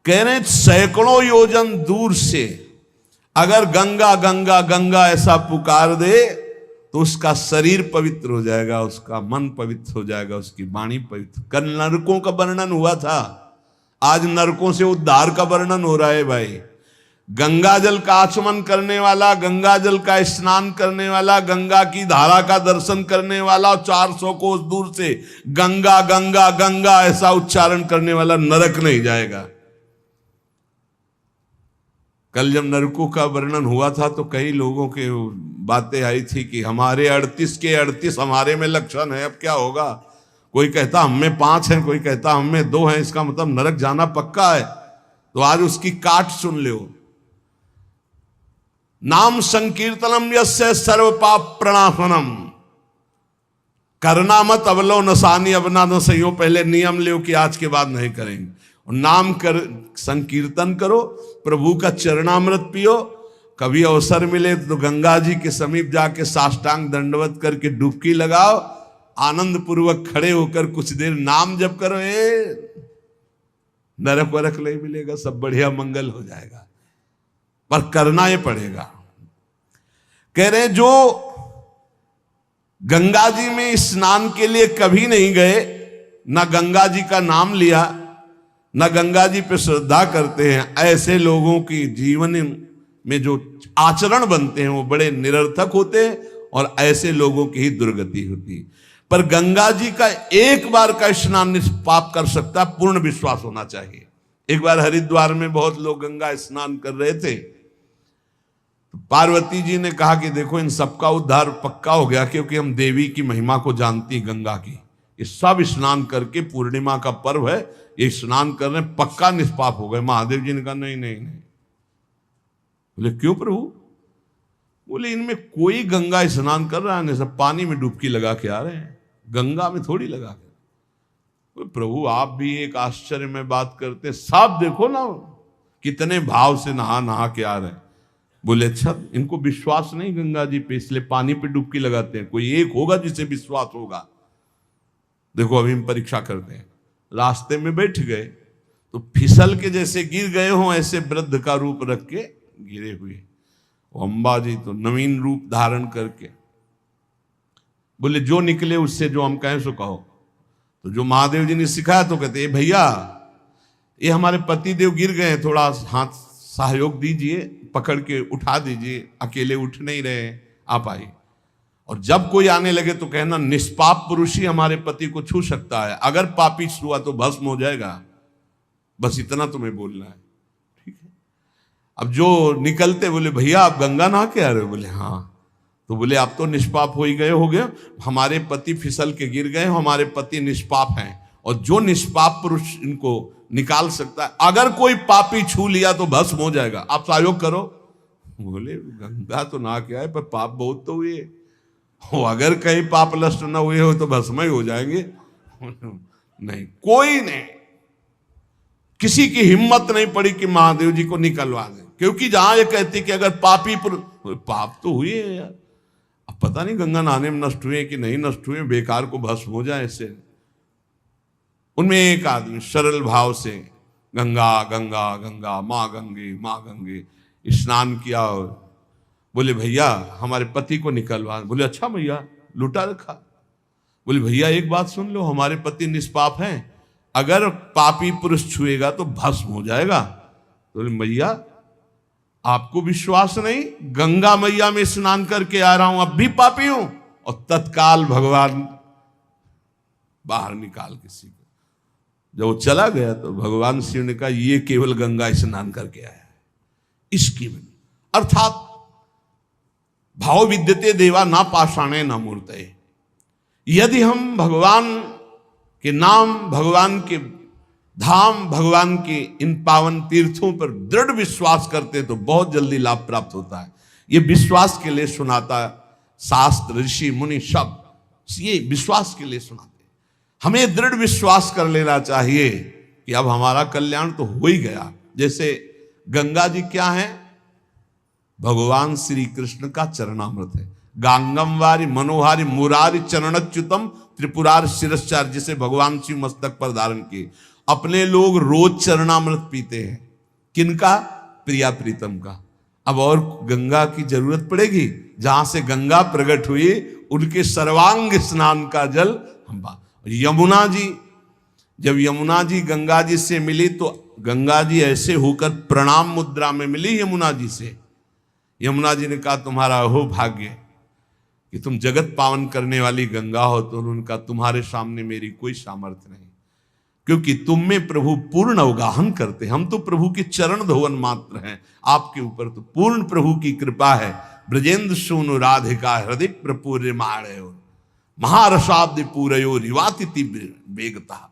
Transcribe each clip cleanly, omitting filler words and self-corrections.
कह रहे सैकड़ों योजन दूर से अगर गंगा गंगा गंगा ऐसा पुकार दे तो उसका शरीर पवित्र हो जाएगा, उसका मन पवित्र हो जाएगा, उसकी वाणी पवित्र। कल नरकों का वर्णन हुआ था, आज नरकों से उद्धार का वर्णन हो रहा है भाई। गंगा जल का आचमन करने वाला, गंगा जल का स्नान करने वाला, गंगा की धारा का दर्शन करने वाला और 400 कोस दूर से गंगा गंगा गंगा ऐसा उच्चारण करने वाला नरक नहीं जाएगा। कल जब नरकों का वर्णन हुआ था तो कई लोगों के बातें आई थी कि हमारे 38 के 38 हमारे में लक्षण है, अब क्या होगा। कोई कहता हम में 5 हैं, कोई कहता हम में 2 हैं, इसका मतलब नरक जाना पक्का है। तो आज उसकी काट सुन लो। नाम संकीर्तनम यस्य सर्व पाप प्रणाशनम। करना मत अवलो नसानी अवना न सही। पहले नियम लो कि आज के बाद नहीं करेंगे। और नाम कर संकीर्तन करो, प्रभु का चरणामृत पियो। कभी अवसर मिले तो गंगा जी के समीप जाके साष्टांग दंडवत करके डुबकी लगाओ, आनंद पूर्वक खड़े होकर कुछ देर नाम जप करो। नरक वरक नहीं मिलेगा, सब बढ़िया मंगल हो जाएगा, पर करना ये पड़ेगा। कह रहे जो गंगा जी में स्नान के लिए कभी नहीं गए, ना गंगा जी का नाम लिया, ना गंगा जी पे श्रद्धा करते हैं, ऐसे लोगों की जीवन में जो आचरण बनते हैं वो बड़े निरर्थक होते हैं और ऐसे लोगों की ही दुर्गति होती है। पर गंगा जी का एक बार का स्नान निष्पाप कर सकता, पूर्ण विश्वास होना चाहिए। एक बार हरिद्वार में बहुत लोग गंगा स्नान कर रहे थे, पार्वती जी ने कहा कि देखो इन सबका उद्धार पक्का हो गया, क्योंकि हम देवी की महिमा को जानती गंगा की। ये सब स्नान करके, पूर्णिमा का पर्व है, ये स्नान कर रहे हैं, पक्का निष्पाप हो गए। महादेव जी ने कहा नहीं नहीं नहीं। बोले क्यों प्रभु? बोले इनमें कोई गंगा स्नान कर रहा है, सब पानी में डुबकी लगा के आ रहे हैं, गंगा में थोड़ी लगा के। बोले प्रभु आप भी एक आश्चर्य में बात करते, सब देखो ना कितने भाव से नहा नहा के आ रहे हैं। बोले अच्छा इनको विश्वास नहीं गंगा जी पे, इसलिए पानी पे डुबकी लगाते हैं। कोई एक होगा जिसे विश्वास होगा। देखो अभी हम परीक्षा करते हैं। रास्ते में बैठ गए तो फिसल के जैसे गिर गए हों, ऐसे वृद्ध का रूप रख के गिरे हुए। अम्बा जी तो नवीन रूप धारण करके बोले जो निकले उससे जो हम कहें सो कहो। तो जो महादेव जी ने सिखाया तो कहते भैया ये हमारे पति देव गिर गए, थोड़ा हाथ सहयोग दीजिए, पकड़ के उठा दीजिए, अकेले उठ नहीं रहे, आप आइए। और जब कोई आने लगे तो कहना निष्पाप पुरुष ही हमारे पति को छू सकता है, अगर पापी छुआ तो भस्म हो जाएगा। बस इतना तुम्हें बोलना है, ठीक है। अब जो निकलते बोले भैया आप गंगा नहा के आ रहे हो? बोले हाँ। तो बोले आप तो निष्पाप हो ही गए होगे, हमारे पति फिसल के गिर गए, हमारे पति निष्पाप हैं, और जो निष्पाप पुरुष इनको निकाल सकता है, अगर कोई पापी छू लिया तो भस्म हो जाएगा, आप सहयोग करो। बोले गंगा तो नहा के आए पर पाप बहुत तो हुए हो, अगर कहीं पाप नष्ट न हुए हो तो भस्म ही हो जाएंगे। नहीं, कोई नहीं, किसी की हिम्मत नहीं पड़ी कि महादेव जी को निकलवा दें, क्योंकि जहां ये कहती कि अगर पापी पाप तो हुए हैं यार, अब पता नहीं गंगा नहाने में नष्ट हुए कि नहीं नष्ट हुए, बेकार को भस्म हो जाए इससे। उनमें एक आदमी सरल भाव से गंगा गंगा गंगा माँ गंगे स्नान किया और बोले भैया हमारे पति को निकलवा। बोले अच्छा भैया लुटा रखा। बोले भैया एक बात सुन लो, हमारे पति निष्पाप हैं, अगर पापी पुरुष छुएगा तो भस्म हो जाएगा। तो बोले भैया आपको विश्वास नहीं, गंगा मैया में स्नान करके आ रहा हूं, अब भी पापी हूं। और तत्काल भगवान बाहर निकाल किसी को। जब वो चला गया तो भगवान शिव ने कहा ये केवल गंगा स्नान करके आया है, इसकी अर्थात भाव विद्यते देवा ना पाषाणे ना मूर्तये। यदि हम भगवान के नाम, भगवान के धाम, भगवान के इन पावन तीर्थों पर दृढ़ विश्वास करते तो बहुत जल्दी लाभ प्राप्त होता है। ये विश्वास के लिए सुनाता शास्त्र, ऋषि मुनि सब ये विश्वास के लिए सुनाते। हमें दृढ़ विश्वास कर लेना चाहिए कि अब हमारा कल्याण तो हो ही गया। जैसे गंगा जी क्या है? भगवान श्री कृष्ण का चरणामृत है। गांगम वारी मनोहारी मुरारी चरणच्युतम त्रिपुरार शिरश्चार, जिसे भगवान शिव मस्तक पर धारण किए। अपने लोग रोज चरणामृत पीते हैं। किनका? प्रिया प्रीतम का। अब और गंगा की जरूरत पड़ेगी? जहां से गंगा प्रकट हुई उनके सर्वांग स्नान का जल हम। यमुना जी, जब यमुना जी गंगा जी से मिली तो गंगा जी ऐसे होकर प्रणाम मुद्रा में मिली यमुना जी से। यमुना जी ने कहा तुम्हारा हो भाग्य कि तुम जगत पावन करने वाली गंगा हो। तो उन्होंने कहा तुम्हारे सामने मेरी कोई सामर्थ्य नहीं, क्योंकि तुम में प्रभु पूर्ण अवगाहन करते, हम तो प्रभु के चरण धोवन मात्र हैं, आपके ऊपर तो पूर्ण प्रभु की कृपा है। ब्रजेंद्र सोनु राधिका हृदय प्रपूर्य माणयो महारसाब्द पूरयो रिवाति तीव्र वेगता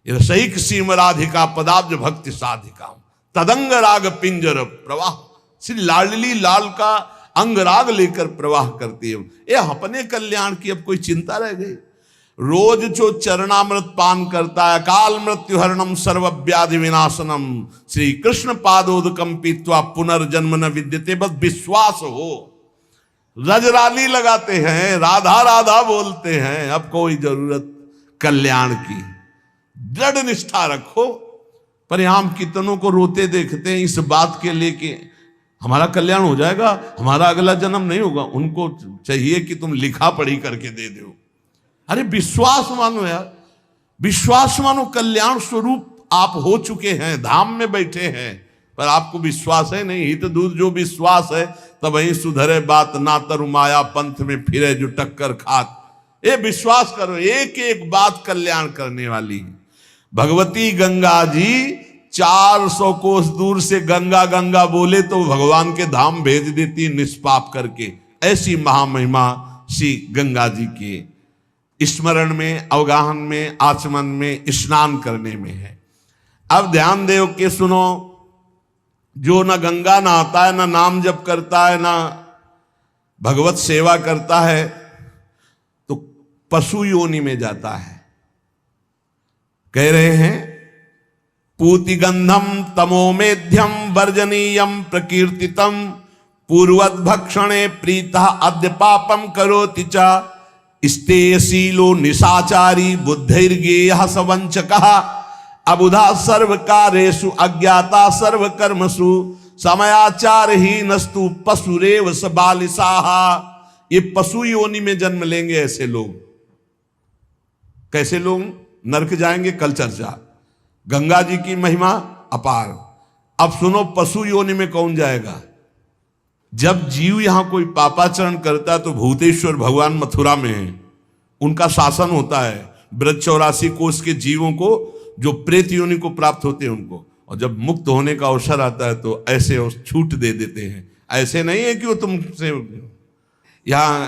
रसैक सीम राधिका पदाब्ज भक्ति साधिका तदंग राग पिंजर प्रवाह। श्री लाडली लाल का अंगराग लेकर प्रवाह करती है। ये अपने कल्याण की अब कोई चिंता रह गई? रोज जो चरणामृत पान करता है, काल मृत्यु हरणम सर्व व्याधि विनाशनम श्री कृष्ण पादोदकम पीत्वा पुनर्जन्म न विद्यते, बस विश्वास हो। रजराली लगाते हैं, राधा राधा बोलते हैं, अब कोई जरूरत कल्याण की। दृढ़ निष्ठा रखो। पर हम कितनों को रोते देखते हैं इस बात के लेके हमारा कल्याण हो जाएगा, हमारा अगला जन्म नहीं होगा। उनको चाहिए कि तुम लिखा पढ़ी करके दे दो। अरे विश्वास मानो यार, विश्वास मानो। कल्याण स्वरूप आप हो चुके हैं, धाम में बैठे हैं, पर आपको विश्वास है नहीं। हित दूध जो विश्वास है तब वही सुधरे बात, ना तरु माया पंथ में फिरे जो टक्कर खात। ये विश्वास करो, एक एक बात कल्याण करने वाली है। भगवती गंगा जी 400 कोस दूर से गंगा गंगा बोले तो भगवान के धाम भेज देती निष्पाप करके। ऐसी महामहिमा श्री गंगा जी के स्मरण में, अवगाहन में, आचमन में, स्नान करने में है। अब ध्यान दो के सुनो, जो ना गंगा नहाता है, ना नाम जप करता है, ना भगवत सेवा करता है, तो पशु योनि में जाता है। कह रहे हैं पूति गंधम तमोमेध्यम वर्जनीयम प्रकीर्तितम पूर्वद भक्षणे प्रीता अद्य पापम करोति च स्तेयशीलो निशाचारी बुद्धिर्गेयः सवंचकः अबुधा सर्वकारेषु अज्ञाता सर्वकर्मसु समयाचारहीनस्तु पशुरेव स बालिसाः। ये पशु योनि में जन्म लेंगे ऐसे लोग। कैसे लोग? नरक जाएंगे, कल चर्चा। गंगा जी की महिमा अपार। अब सुनो, पशु योनि में कौन जाएगा? जब जीव यहां कोई पापाचरण करता है तो भूतेश्वर भगवान मथुरा में है, उनका शासन होता है। ब्रज 84 कोष के जीवों को जो प्रेत योनि को प्राप्त होते हैं उनको, और जब मुक्त होने का अवसर आता है तो ऐसे छूट दे देते हैं। ऐसे नहीं है कि वो तुमसे, यहां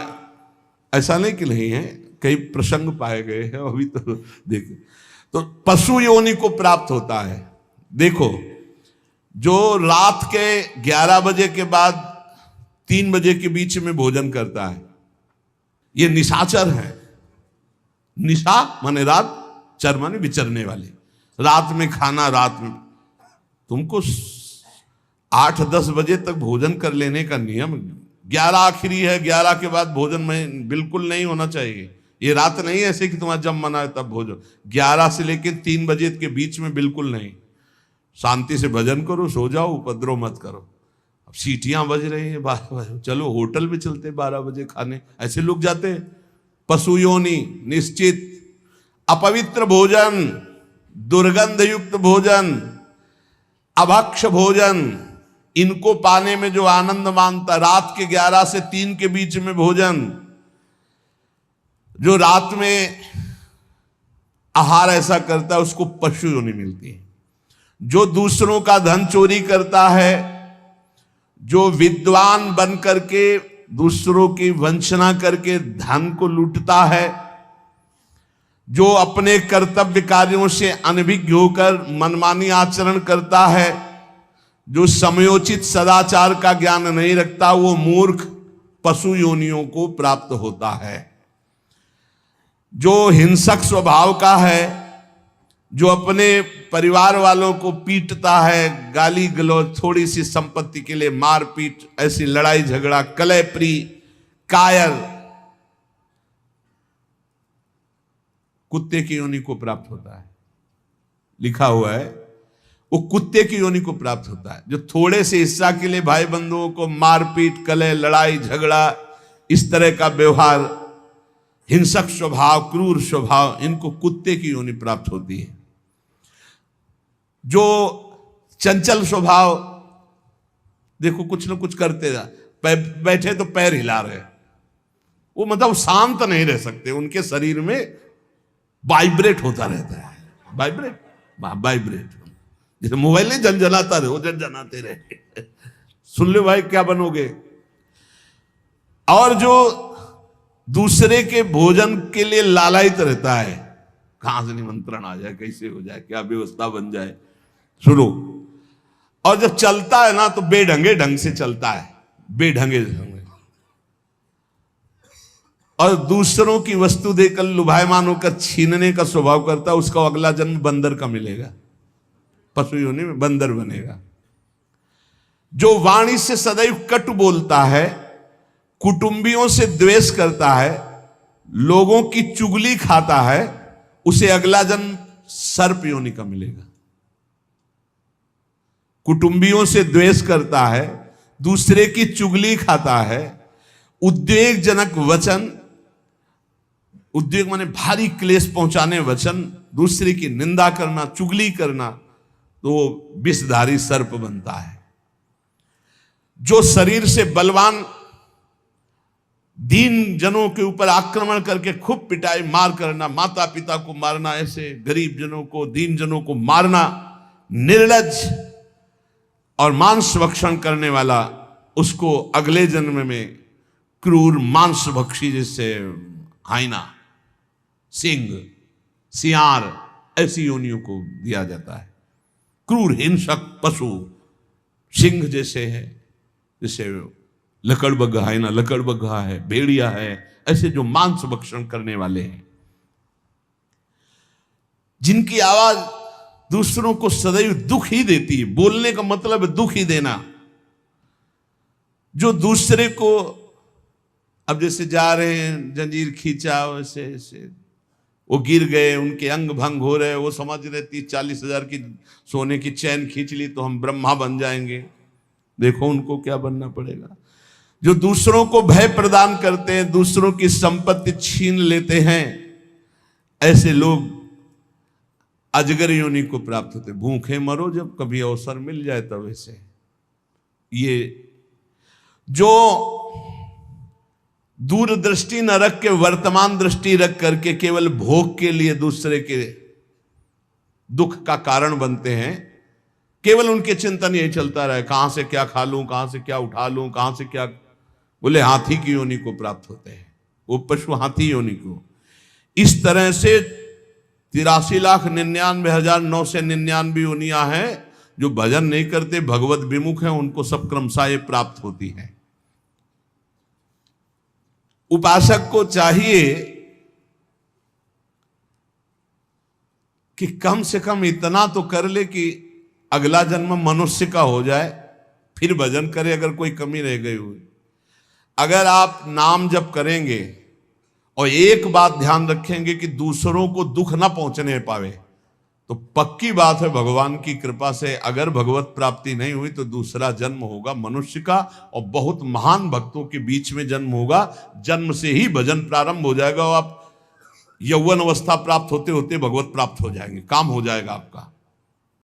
ऐसा नहीं कि नहीं है, कई प्रसंग पाए गए हैं अभी तो देखो। तो पशु योनि को प्राप्त होता है। देखो, जो रात के 11 बजे के बाद 3 बजे के बीच में भोजन करता है, ये निशाचर है। निशा माने रात, चर माने विचरने वाले। रात में खाना, रात में तुमको 8-10 बजे तक भोजन कर लेने का नियम। 11 आखिरी है, 11 के बाद भोजन में बिल्कुल नहीं होना चाहिए। ये रात नहीं ऐसे कि तुम्हारा जब मना है तब भोजन। 11 से लेकर 3 बजे के बीच में बिल्कुल नहीं। शांति से भजन करो, सो जाओ, उपद्रव मत करो। अब सीटियां बज रही हैं 12 बजे, चलो होटल में चलते 12 बजे खाने, ऐसे लोग जाते हैं। पशु योनि निश्चित। अपवित्र भोजन, दुर्गंध युक्त भोजन, अभक्ष भोजन, इनको पाने में जो आनंद मानता, रात के 11 से 3 के बीच में भोजन, जो रात में आहार ऐसा करता है उसको पशु योनि मिलती है। जो दूसरों का धन चोरी करता है, जो विद्वान बन करके दूसरों की वंचना करके धन को लूटता है, जो अपने कर्तव्य कार्यों से अनभिज्ञ होकर मनमानी आचरण करता है, जो समयोचित सदाचार का ज्ञान नहीं रखता, वो मूर्ख पशु योनियों को प्राप्त होता है। जो हिंसक स्वभाव का है, जो अपने परिवार वालों को पीटता है, गाली गलौज, थोड़ी सी संपत्ति के लिए मारपीट, ऐसी लड़ाई झगड़ा, कलहप्रिय, कायर, कुत्ते की योनि को प्राप्त होता है। लिखा हुआ है, वो कुत्ते की योनि को प्राप्त होता है। जो थोड़े से हिस्सा के लिए भाई बंधुओं को मारपीट, कलह, लड़ाई झगड़ा, इस तरह का व्यवहार, हिंसक स्वभाव, क्रूर स्वभाव, इनको कुत्ते की योनि प्राप्त होती है। जो चंचल स्वभाव, देखो कुछ न कुछ करते जा, बैठे तो पैर हिला रहे, वो मतलब शांत नहीं रह सकते, उनके शरीर में वाइब्रेट होता रहता है। वाइब्रेट जैसे मोबाइल नहीं झनझनाता रहे, वो झनझनाते रहे। सुन लो भाई क्या बनोगे। और जो दूसरे के भोजन के लिए लालायित रहता है, कहां से निमंत्रण आ जाए, कैसे हो जाए, क्या व्यवस्था बन जाए, सुनो। और जब चलता है ना तो बेढंगे ढंग से चलता है, बेढंगे ढंग। और दूसरों की वस्तु देकर लुभायमान होकर छीनने का स्वभाव करता है, उसका अगला जन्म बंदर का मिलेगा, पशु योनि में बंदर बनेगा। जो वाणी से सदैव कट बोलता है, कुटुंबियों से द्वेष करता है, लोगों की चुगली खाता है, उसे अगला जन्म सर्प योनि का मिलेगा। कुटुंबियों से द्वेष करता है, दूसरे की चुगली खाता है, उद्वेगजनक वचन, उद्वेग माने भारी क्लेश पहुंचाने वचन, दूसरे की निंदा करना, चुगली करना, तो विषधारी सर्प बनता है। जो शरीर से बलवान दीन जनों के ऊपर आक्रमण करके खूब पिटाई मार करना, माता पिता को मारना, ऐसे गरीब जनों को, दीन जनों को मारना, निर्लज्ज और मांस भक्षण करने वाला, उसको अगले जन्म में क्रूर मांस भक्षी, जैसे हाइना, सिंह, सियार, ऐसी योनियों को दिया जाता है। क्रूर हिंसक पशु सिंह जैसे है, जैसे लकड़बग्घा है ना, लकड़बग्घा है, भेड़िया है, ऐसे जो मांस भक्षण करने वाले हैं, जिनकी आवाज दूसरों को सदैव दुख ही देती है। बोलने का मतलब है दुख ही देना। जो दूसरे को, अब जैसे जा रहे हैं, जंजीर खींचा, वैसे ऐसे वो गिर गए, उनके अंग भंग हो रहे, वो समझ रहे 30-40 हजार की सोने की चैन खींच ली तो हम ब्रह्मा बन जाएंगे। देखो उनको क्या बनना पड़ेगा। जो दूसरों को भय प्रदान करते हैं, दूसरों की संपत्ति छीन लेते हैं, ऐसे लोग अजगर योनि को प्राप्त होते। भूखे मरो जब कभी अवसर मिल जाए तब। ऐसे ये जो दूरदृष्टि न रख के वर्तमान दृष्टि रख करके केवल भोग के लिए दूसरे के दुख का कारण बनते हैं, केवल उनके चिंतन यही चलता रहे, कहां से क्या खा लूं, कहां से क्या उठा लूं, कहां से क्या, बोले हाथी की योनि को प्राप्त होते हैं, वो पशु हाथी योनि को। इस तरह से 83,99,999 योनियां हैं। जो भजन नहीं करते, भगवत विमुख हैं, उनको सब क्रमशः ये प्राप्त होती है। उपासक को चाहिए कि कम से कम इतना तो कर ले कि अगला जन्म मनुष्य का हो जाए, फिर भजन करे अगर कोई कमी रह गई हुई। अगर आप नाम जप करेंगे और एक बात ध्यान रखेंगे कि दूसरों को दुख ना पहुंचने पावे, तो पक्की बात है भगवान की कृपा से अगर भगवत प्राप्ति नहीं हुई तो दूसरा जन्म होगा मनुष्य का, और बहुत महान भक्तों के बीच में जन्म होगा। जन्म से ही भजन प्रारंभ हो जाएगा और आप यौवन अवस्था प्राप्त होते होते भगवत प्राप्त हो जाएंगे, काम हो जाएगा आपका।